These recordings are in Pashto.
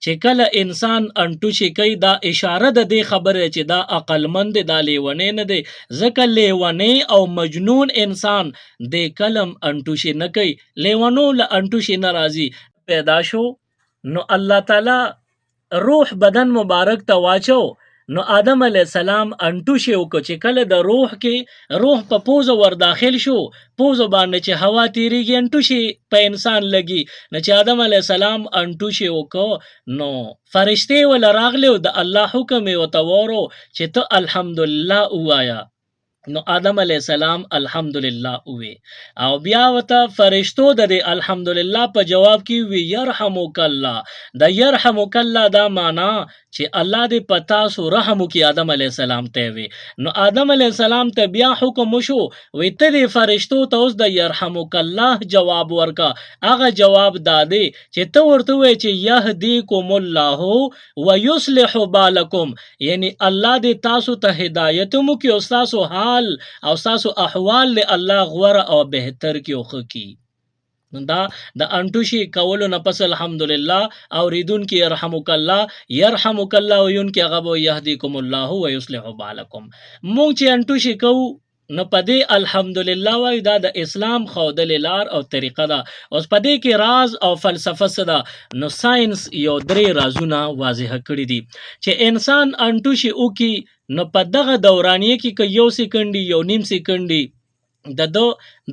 چې کله انسان انټوشي کوي دا اشاره د دې خبره چې دا عقلمند دا لیونی نه دی، ځکه لیونی او مجنون انسان د کلم انټوشي نه کوي، لیونو له انټوشي نه راځي. پیدا شو نو الله تعالی روح بدن مبارک ته واچو، نو آدم علیه السلام انټوشي وکړو چې کله د روح په پوزه ور داخل شو، پوزه باندې چې هوا تیریږي انټوشي په انسان لګي، نو چې آدم علیه السلام انټوشي وکړو نو فرشتي ول راغلی او د الله حکم یې ورته وورو چې ته الحمدلله ووایه. نو آدم علیه السلام الحمدلله وی او بیا وته فرشتو د الحمدلله په جواب کې وی يرحمک الله. د يرحمک الله دا معنا چې الله دې پتا سو رحم وکي آدم علیه السلام ته وی. نو آدم علیه السلام ته بیا حکم وشو وی ته دې فرشتو ته اوس د يرحمک الله جواب ورکا. هغه جواب دادې چې ته ورته وی چې يهديكم الله ويصلح بالكم، یعنی الله دې تاسو ته هدایت مو کې او تاسو حال او تاسو احوال له الله غوره او بهتر کې وخ کی. دا د انټوشي کولو نه پس الحمدلله او ریدون کې يرحمک الله ويون کې هغه يهديكم الله ويصلح بالكم. مونږ چې انټوشي کوو نو پدې الحمدلله وای دا د اسلام خودل لار او طریقه ده. اوس پدې کې راز او فلسفه صدا نو ساينس یو درې رازونه واضح کړی دي چې انسان انټوشي او کې نو په دغه دورانیه کې یو سکندي یو نیم سکندي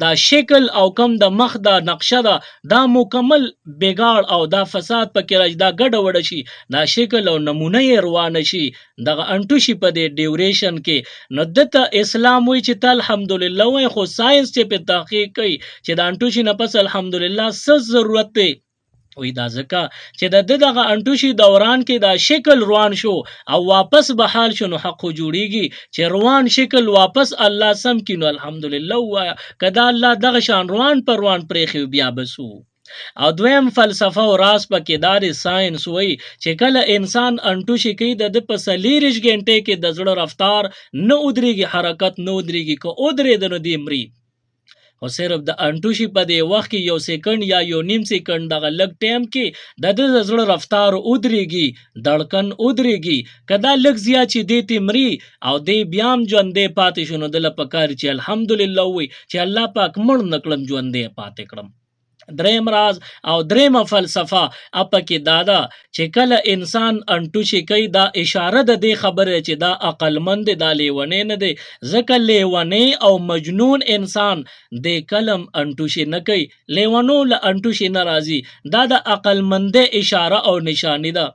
دا شکل او کم د مخ دا نقشه دا مکمل بګاړ او دا فساد پکې راځي، دا ګډه وډه شي، دا شکل او نمونه یې روانه شي دغه انټوشي په دې ډیوریشن کې. نو دته اسلام وی چې ته الحمدلله وای، خو ساينس چې په تحقیق کوي چې دا انټوشي نه پس الحمدلله څه ضرورت دی وی دا ځکه چې د دغه انټوشي دوران کې دا شکل روان شو او واپس به حال شو، نو حق جوړیږي چې روان شکل واپس الله سم کینو الحمدلله وایا کدا الله دغه شان روان پر روان پرېخي بیا بسو. او دویم فلسفه او راز پکې دار ساينس وای چې کله انسان انټوشي کوي د په 40 غنټه کې د زړه رفتار نه ودرېږي، حرکت نه ودرېږي، کو ودرې د نو دی مري، او صرف د انټوشي په دی وخت کې یو سکند یا یو نیم سکند دغه لګ ټایم کې د زړه رفتار ودرېږي، دړکن ودرېږي، کدا لګ زیات چې دی تمري او دی بیام ژوندې پاتې شونه د لپاره چې الحمدلله وي چې الله پاک مړ نکړم ژوندې پاتې کړم. دریم راز او دریم فلسفه اپکې دادا چې کله انسان انټوشي کوي دا اشاره د دې خبره چې دا عقلمند دا لیونی نه دی، ځکه لیونی او مجنون انسان د کلم انټوشي نه کوي، لیونو له انټوشي نه راځي، دا د عقلمند اشاره او نشانی ده.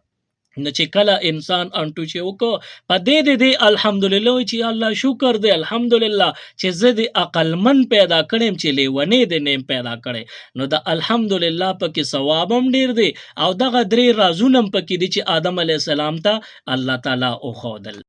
نو چې کله انسان انټوشي وکړو په دې الحمدلله چې الله شکر دی الحمدلله چې زه د عقلمن پیدا کړم چې لیونی د نیم پیدا کړي، نو د الحمدلله پکې ثواب هم ډیر دی او دغه درې رازونه پکې دي چې آدم علیه السلام ته الله تعالی او خودل.